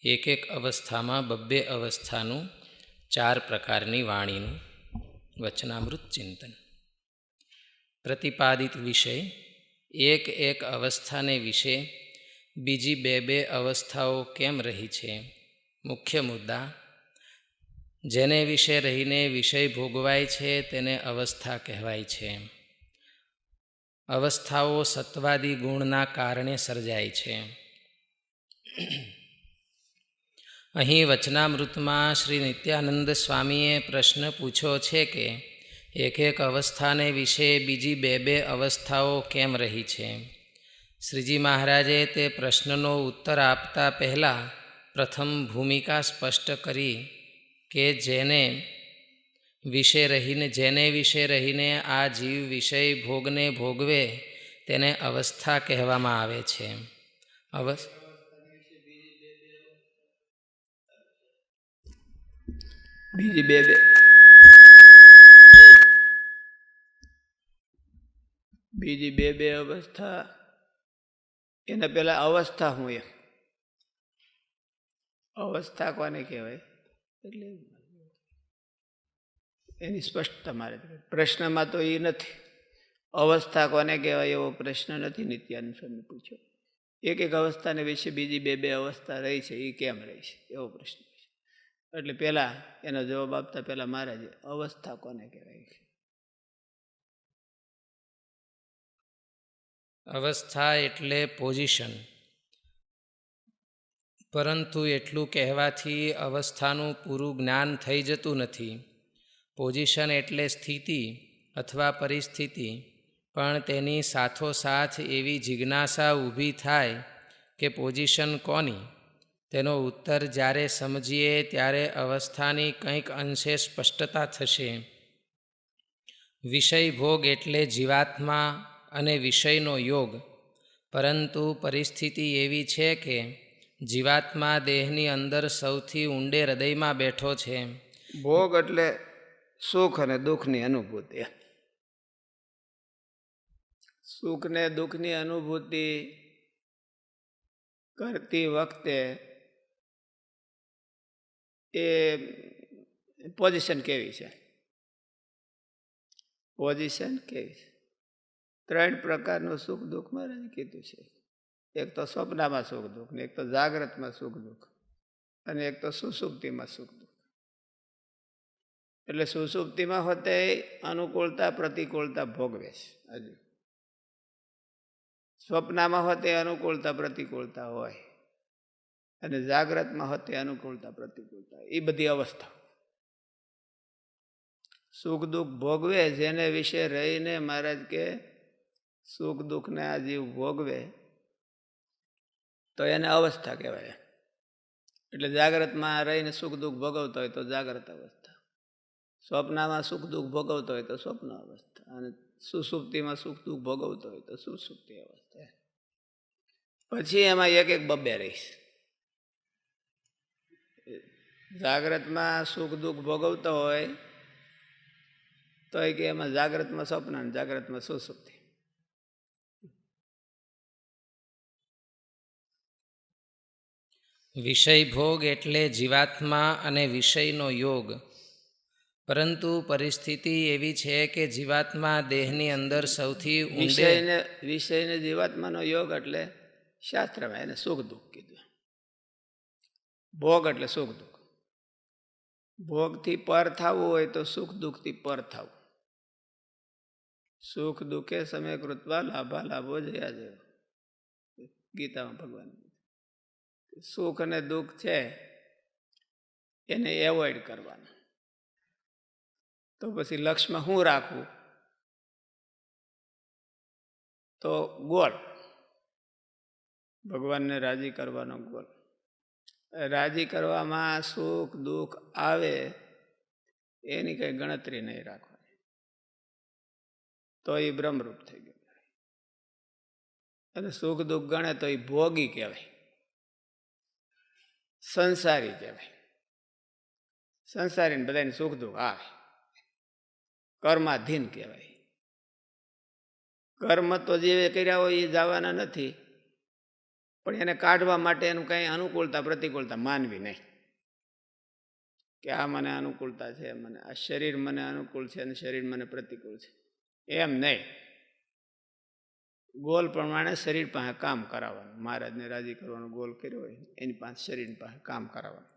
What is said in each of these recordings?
એક એક અવસ્થામાં બબ્બે અવસ્થાનું 4 પ્રકારની વાણીનું વચનામૃત ચિંતન. પ્રતિપાદિત વિષય એક એક અવસ્થાને વિશે બીજી બે અવસ્થાઓ કેમ રહી છે. મુખ્ય મુદ્દા: જેને વિશે રહીને વિષય ભોગવાય છે તેને અવસ્થા કહેવાય છે. અવસ્થાઓ સત્વાદી ગુણના કારણે સર્જાય છે. અહીં વચનામૃતમાં શ્રી નિત્યાનંદ સ્વામીએ પ્રશ્ન પૂછ્યો છે કે એક એક અવસ્થાને વિશે બીજી બે અવસ્થાઓ કેમ રહી છે. શ્રીજી મહારાજે તે પ્રશ્નનો ઉત્તર આપતા પહેલાં પ્રથમ ભૂમિકા સ્પષ્ટ કરી કે જેને વિશે રહીને આ જીવ વિષય ભોગને ભોગવે તેને અવસ્થા કહેવામાં આવે છે. બીજી બે અવસ્થા, એના પહેલા અવસ્થા હું અવસ્થા કોને કહેવાય એટલે એની સ્પષ્ટતા મારે. પ્રશ્નમાં તો એ નથી. અવસ્થા કોને કહેવાય એવો પ્રશ્ન નથી નિત્યાનંદ સ્વામી પૂછ્યો. એક એક અવસ્થાને વિશે બીજી બે અવસ્થા રહી છે એ કેમ રહી છે એવો પ્રશ્ન છે. એટલે પહેલા એનો જવાબ આપતા પહેલા મહારાજે અવસ્થા કોને કહેવાય છે. અવસ્થા એટલે પોઝિશન, પરંતુ એટલું કહેવાથી અવસ્થાનું પૂરું જ્ઞાન થઈ જતું નથી. પોઝિશન એટલે સ્થિતિ અથવા પરિસ્થિતિ, પણ તેની સાથોસાથ એવી જિજ્ઞાસા ઊભી થાય કે પોઝિશન કોની? તેનો ઉત્તર જ્યારે સમજીએ ત્યારે અવસ્થાની કંઈક અંશે સ્પષ્ટતા થશે. વિષય ભોગ એટલે જીવાત્મા અને વિષયનો યોગ, પરંતુ પરિસ્થિતિ એવી છે કે જીવાત્મા દેહની અંદર સૌથી ઊંડે હૃદયમાં બેઠો છે. ભોગ એટલે સુખ અને દુઃખની અનુભૂતિ. સુખ ને દુઃખની અનુભૂતિ કરતી વખતે એ પોઝિશન કેવી છે? પોઝિશન કેવી છે? 3 પ્રકારનું સુખ દુઃખ મહારાજે કીધું છે. એક તો સ્વપ્નમાં સુખ દુઃખ, ને એક તો જાગ્રતમાં સુખ દુઃખ, અને એક તો સુષુપ્તિમાં સુખ દુઃખ. એટલે સુષુપ્તિમાં હોતે અનુકૂળતા પ્રતિકૂળતા ભોગવે છે. હજુ સ્વપ્નમાં હોતે અનુકૂળતા પ્રતિકૂળતા હોય, અને જાગ્રતમાં હોતે અનુકૂળતા પ્રતિકૂળતા. એ બધી અવસ્થા સુખ દુઃખ ભોગવે. જેને વિશે રહીને મહારાજ કે સુખ દુઃખને આ જીવ ભોગવે તો એને અવસ્થા કહેવાય. એટલે જાગ્રતમાં રહીને સુખ દુઃખ ભોગવતો હોય તો જાગ્રત અવસ્થા, સ્વપ્નમાં સુખ દુઃખ ભોગવતો હોય તો સ્વપ્ન અવસ્થા, અને સુષુપ્તિમાં સુખ દુઃખ ભોગવતો હોય તો સુષુપ્તિ અવસ્થા. પછી એમાં એક બબ્બે રહીશ. જાગ્રતમાં સુખ દુઃખ ભોગવતો હોય તો એ કે એમાં જાગ્રતમાં સ્વપ્ન અને જાગ્રતમાં સુષુપ્તિ. વિષય ભોગ એટલે જીવાત્મા અને વિષયનો યોગ, પરંતુ પરિસ્થિતિ એવી છે કે જીવાત્મા દેહની અંદર સૌથી વિષયને જીવાત્માનો યોગ એટલે શાસ્ત્રમાં એને સુખ દુઃખ કીધું. ભોગ એટલે સુખ દુઃખ. ભોગથી પર થવું હોય તો સુખ દુઃખથી પર થવું. સુખ દુઃખે સમય કૃત્વા લાભા લાભો જયા જયો, ગીતામાં ભગવાન. સુખ અને દુઃખ છે એને એવોઇડ કરવાના. તો પછી લક્ષ્યમાં શું રાખવું? તો ગોળ, ભગવાનને રાજી કરવાનો ગોળ. રાજી કરવામાં સુખ દુઃખ આવે એની કઈ ગણતરી નહીં રાખવાની, તો એ બ્રહ્મરૂપ થઈ ગયું. અને સુખ દુઃખ ગણે તો એ ભોગી કહેવાય, સંસારી કહેવાય. સંસારીને બધાને સુખ દુઃખ આવે, કર્માધીન કહેવાય. કર્મ તો જે કર્યા હોય એ જવાના નથી, પણ એને કાઢવા માટે એનું કંઈ અનુકૂળતા પ્રતિકૂળતા માનવી નહીં કે આ મને અનુકૂળતા છે, મને આ શરીર મને અનુકૂળ છે અને શરીર મને પ્રતિકૂળ છે, એમ નહીં. ગોલ પ્રમાણે શરીર પાસે કામ કરાવવાનું. મહારાજને રાજી કરવાનો ગોલ કર્યો હોય એની પાસે શરીર પાસે કામ કરાવવાનું.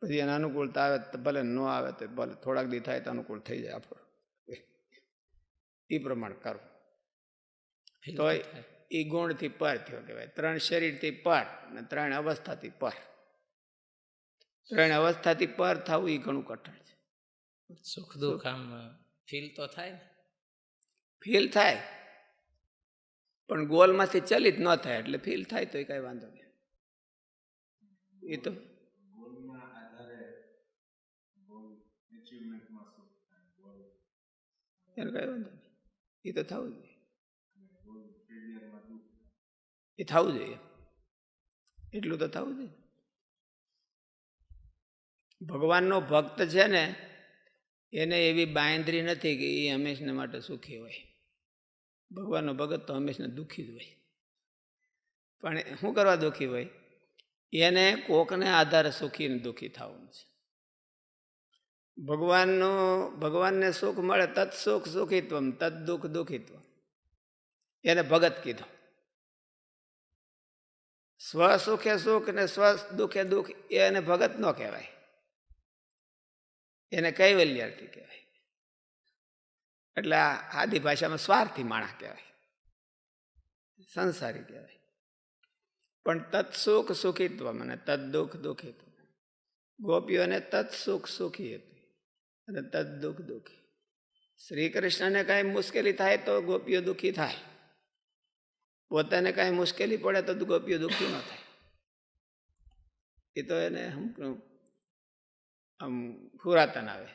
પછી એને અનુકૂળતા આવે તો ભલે, ન આવે તો ભલે, થોડાક દી થાય તો અનુકૂળ થઈ જાય આપણું, એ પ્રમાણે કરવું. તો એ ગુણથી પર થયો કહેવાય. 3 શરીરથી પર અને 3 અવસ્થાથી પર. 3 અવસ્થાથી પર થવું એ ઘણું કઠણ છે. સુખ દુઃખ આમ ફીલ તો થાય ને? ફીલ થાય, પણ ગોલમાંથી ચલિત ન થાય એટલે ફીલ થાય તો એ કાંઈ વાંધો નહીં. એ તો એનું કાંઈ વાંધો નહીં, એ તો થવું જોઈએ, એ થવું જોઈએ, એટલું તો થવું જોઈએ. ભગવાનનો ભક્ત છે ને એને એવી બાંયધરી નથી કે એ હંમેશા માટે સુખી હોય. ભગવાનનો ભગત તો હંમેશા દુઃખી જ હોય. પણ શું કરવા દુઃખી હોય? એને કોકને આધારે સુખી ને દુઃખી થવાનું છે. ભગવાનને સુખ મળે તત્ સુખ સુખિત્વમ તત્ દુઃખ દુઃખિત્વમ, એને ભગત કીધો. સ્વ સુખે સુખ ને સ્વ દુઃખે દુઃખ એને ભગત ન કહેવાય, એને કૈવલ્યાર્થી કહેવાય. એટલે આ આદિ ભાષામાં સ્વાર્થી માણસ કહેવાય, સંસારી કહેવાય. પણ તત્સુખ સુખિત્વ અને તદ દુઃખ દુઃખિત્વ. ગોપીઓને તત્સુખ સુખી હતી અને તદ દુઃખ દુઃખી. શ્રી કૃષ્ણને કાંઈ મુશ્કેલી થાય તો ગોપીઓ દુઃખી થાય, પોતાને કાંઈ મુશ્કેલી પડે તો ગોપીઓ દુઃખી ન થાય. એ તો એને આમ હુરાતન આવે,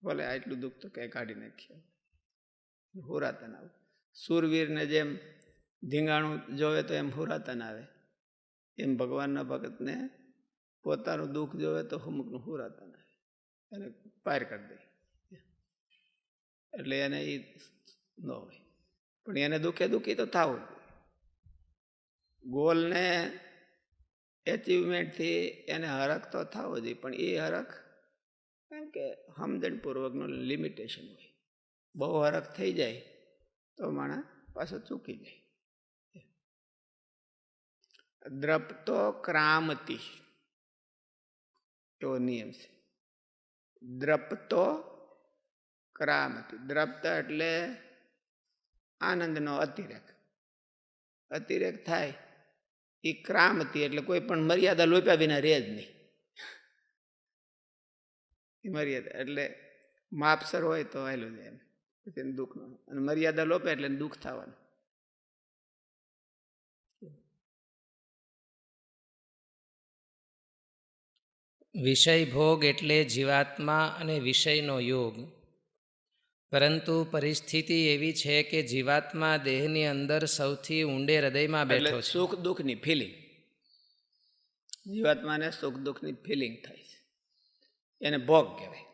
બોલે આટલું દુઃખ તો કંઈ કાઢી નાખીએ, હુરાતન આવે. સુરવીરને જેમ ધીંગાણું જોવે તો એમ હુરાતન આવે, એમ ભગવાનના ભગતને પોતાનું દુઃખ જોવે તો અમુકનું હુરાતન આવે, એને પાર કરી દે. એટલે એને એ ન હોય, પણ એને દુઃખે દુઃખી તો થવું. ગોલને એચિવમેન્ટથી એને હરખ તો થવો જોઈએ, પણ એ હરખ કેમ કે સમજણપૂર્વકનું લિમિટેશન હોય. બહુ હરખ થઈ જાય તો માણસ પાછો ચૂકી જાય. દ્રપ્તો ક્રામતી એવો નિયમ છે. દ્રપ્તો ક્રામતી. દ્રપ્ત એટલે આનંદનો અતિરેક. અતિરેક થાય એ ક્રામતી એટલે કોઈ પણ મર્યાદા લોપ્યા વિના રહે જ નહીં. એ મર્યાદા એટલે માપસર હોય તો આવેલું જાય એમ, પછી એને દુઃખ ન. અને મર્યાદા લોપે એટલે દુઃખ થવાનું. વિષય ભોગ એટલે જીવાત્મા અને વિષયનો યોગ. પરંતુ પરિસ્થિતિ એવી છે કે જીવાત્મા દેહની અંદર સૌથી ઊંડે હૃદયમાં બેઠો છે. સુખ દુઃખની ફિલિંગ, જીવાત્માને સુખ દુઃખની ફિલિંગ થાય છે, એને ભોગ કહેવાય.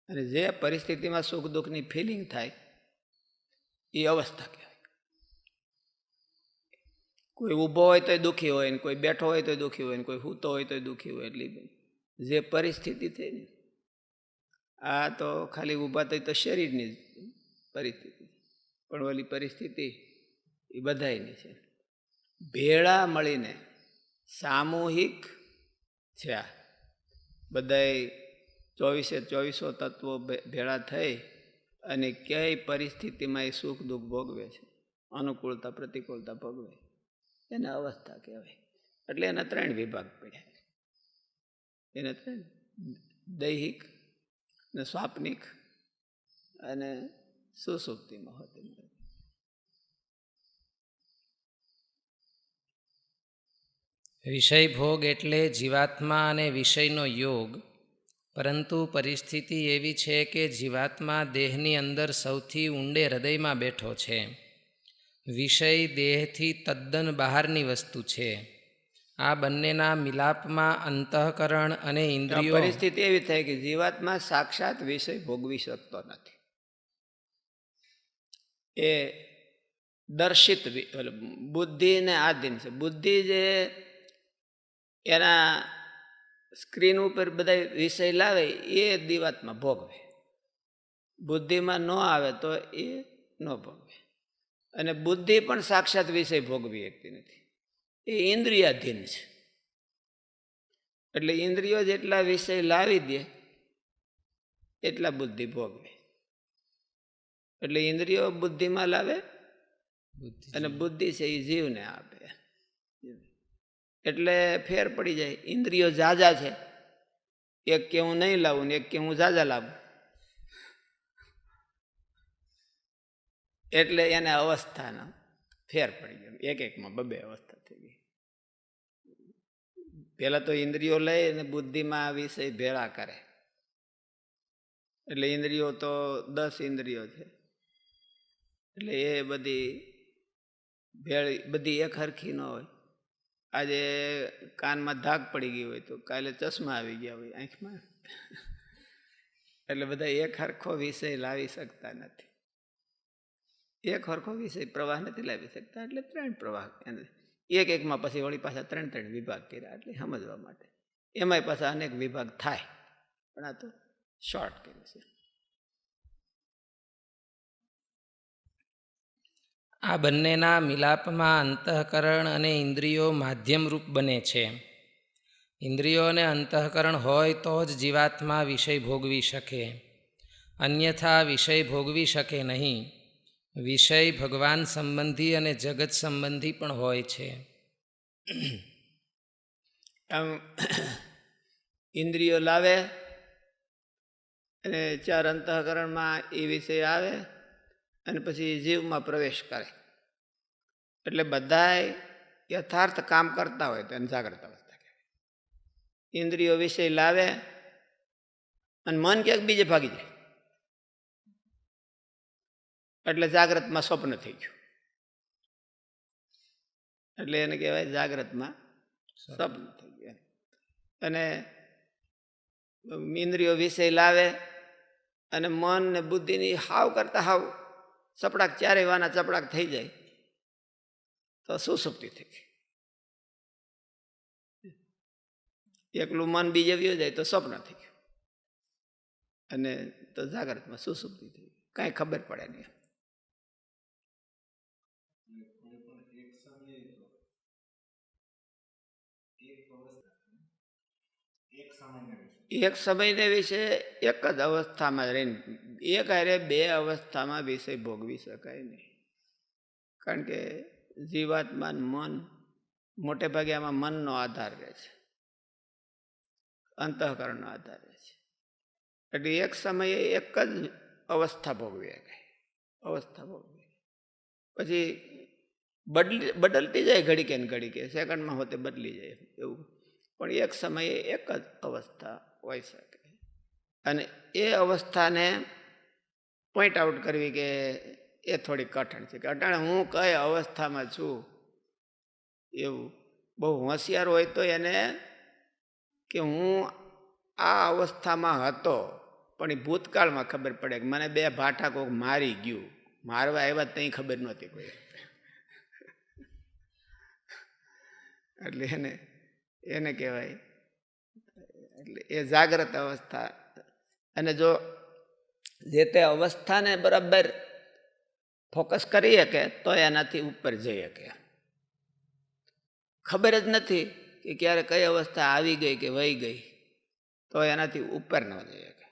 અને જે પરિસ્થિતિમાં સુખ દુઃખની ફિલિંગ થાય એ અવસ્થા કહેવાય. કોઈ ઊભો હોય તોય દુઃખી હોય ને કોઈ બેઠો હોય તોય દુઃખી હોય ને કોઈ સૂતો હોય તોય દુઃખી હોય. એટલી જે પરિસ્થિતિ થઈ ને, આ તો ખાલી ઊભા થઈ તો શરીરની પરિસ્થિતિ, પણ ઓલી પરિસ્થિતિ એ બધાયની છે. ભેળા મળીને સામૂહિક છે. આ બધાય 24 તત્વો ભેળા થઈ અને ક્યાંય પરિસ્થિતિમાં એ સુખ દુઃખ ભોગવે છે, અનુકૂળતા પ્રતિકૂળતા ભોગવે, એને અવસ્થા કહેવાય. એટલે એના 3 વિભાગ પડ્યા. એને 3: દૈહિક ને સ્વાપ્નિક અને સુસુપ્તિમાં હોતી. વિષય ભોગ એટલે જીવાત્મા અને વિષયનો યોગ. પરંતુ પરિસ્થિતિ એવી છે કે જીવાત્મા દેહની અંદર સૌથી ઊંડે હૃદયમાં બેઠો છે. વિષય દેહથી તદ્દન બહારની વસ્તુ છે. આ બંનેના મિલાપમાં અંતઃકરણ અને ઇન્દ્રિયો. પરિસ્થિતિ એવી થાય કે જીવાત્મા સાક્ષાત વિષય ભોગવી શકતો નથી. એ દર્શિત બુદ્ધિને આધીન છે. બુદ્ધિ જે એના સ્ક્રીન ઉપર બધા વિષય લાવે એ જીવાત્મા ભોગવે. બુદ્ધિમાં ન આવે તો એ ન ભોગવે. અને બુદ્ધિ પણ સાક્ષાત વિષય ભોગવી શકતી નથી, એ ઇન્દ્રિયાધીન છે. એટલે ઇન્દ્રિયો જેટલા વિષય લાવી દે એટલા બુદ્ધિ ભોગવે. એટલે ઇન્દ્રિયો બુદ્ધિમાં લાવે અને બુદ્ધિ છે એ જીવને આપે. એટલે ફેર પડી જાય. ઇન્દ્રિયો ઝાઝા છે, એક કે હું નહીં લાવું ને એક કે હું ઝાઝા લાવું, એટલે એને અવસ્થાનો ફેર પડી ગયો. એક એકમાં બબે અવસ્થા થઈ ગઈ. પેલા તો ઇન્દ્રિયો લઈ અને બુદ્ધિમાં આ વિષય ભેળા કરે. એટલે ઇન્દ્રિયો તો 10 ઇન્દ્રિયો છે. એટલે એ બધી એક હરખી ન હોય. આજે કાનમાં ધાક પડી ગઈ હોય તો કાલે ચશ્મા આવી ગયા હોય આંખમાં. એટલે બધા એક હરખો વિષય લાવી શકતા નથી. એક હરખો વિષય પ્રવાહ નથી લાવી શકતા. એટલે 3 પ્રવાહ, એક એકમાં પછી વળી પાછા 3 વિભાગ કર્યા. એટલે સમજવા માટે એમાંય પાછા અનેક વિભાગ થાય, પણ આ તો શોર્ટ કર્યું છે. આ બંનેના મિલાપમાં અંતઃકરણ અને ઇન્દ્રિયો માધ્યમરૂપ બને છે. ઇન્દ્રિયો અને અંતઃકરણ હોય તો જ જીવાત્મા વિષય ભોગવી શકે, અન્યથા વિષય ભોગવી શકે નહીં. વિષય ભગવાન સંબંધી અને જગત સંબંધી પણ હોય છે. આમ ઇન્દ્રિયો લાવે અને 4 અંતઃકરણમાં એ વિષય આવે અને પછી જીવમાં પ્રવેશ કરે. એટલે બધાય યથાર્થ કામ કરતા હોય તો એને જાગ્રત અવસ્થા કહેવાય. ઇન્દ્રિયો વિષય લાવે અને મન ક્યાંક બીજે ભાગી જાય એટલે જાગ્રતમાં સ્વપ્ન થઈ ગયું. એટલે એને કહેવાય જાગ્રતમાં સ્વપ્ન થઈ ગયું. અને ઇન્દ્રિયો વિષય લાવે અને મન ને બુદ્ધિની હાવ કરતા હાવ ચપડાક, 4 વાના ચપડાક થઈ જાય તો સુસુપ્તિ થઈ ગઈ. એકલું મન બીજે વયું જાય તો સ્વપ્ન થઈ ગયું. અને તો જાગ્રતમાં સુસુપ્તિ થઈ ગઈ, કાંઈ ખબર પડે નહીં. એક સમયને વિશે એક જ અવસ્થામાં રહીને એક હારે 2 અવસ્થામાં વિષય ભોગવી શકાય નહીં. કારણ કે જીવાત્મા મન મોટે ભાગે આમાં મનનો આધાર રહે છે, અંતઃકરણનો આધાર રહે છે. એટલે એક સમયે એક જ અવસ્થા ભોગવી શકાય. અવસ્થા ભોગવી પછી બદલતી જાય ઘડીકે ને ઘડીકે, સેકન્ડમાં હોતે બદલી જાય એવું. પણ એક સમયે એક જ અવસ્થા હોઈ શકે. અને એ અવસ્થાને પોઈન્ટ આઉટ કરવી કે એ થોડી કઠણ છે કે અટાણે હું કઈ અવસ્થામાં છું એવું. બહુ હોશિયાર હોય તો એને કે હું આ અવસ્થામાં હતો, પણ એ ભૂતકાળમાં ખબર પડે કે મને 2 ભાઠા કોઈક મારી ગયું, મારવા આવ્યા ત્યાં ખબર નહોતી કોઈ. એટલે એને કહેવાય એટલે એ જાગ્રત અવસ્થા. અને જો જે તે અવસ્થાને બરાબર ફોકસ કરી શકે તો એનાથી ઉપર જઈ શકે. ખબર જ નથી કે ક્યારે કઈ અવસ્થા આવી ગઈ કે વહી ગઈ તો એનાથી ઉપર ન જઈ શકે.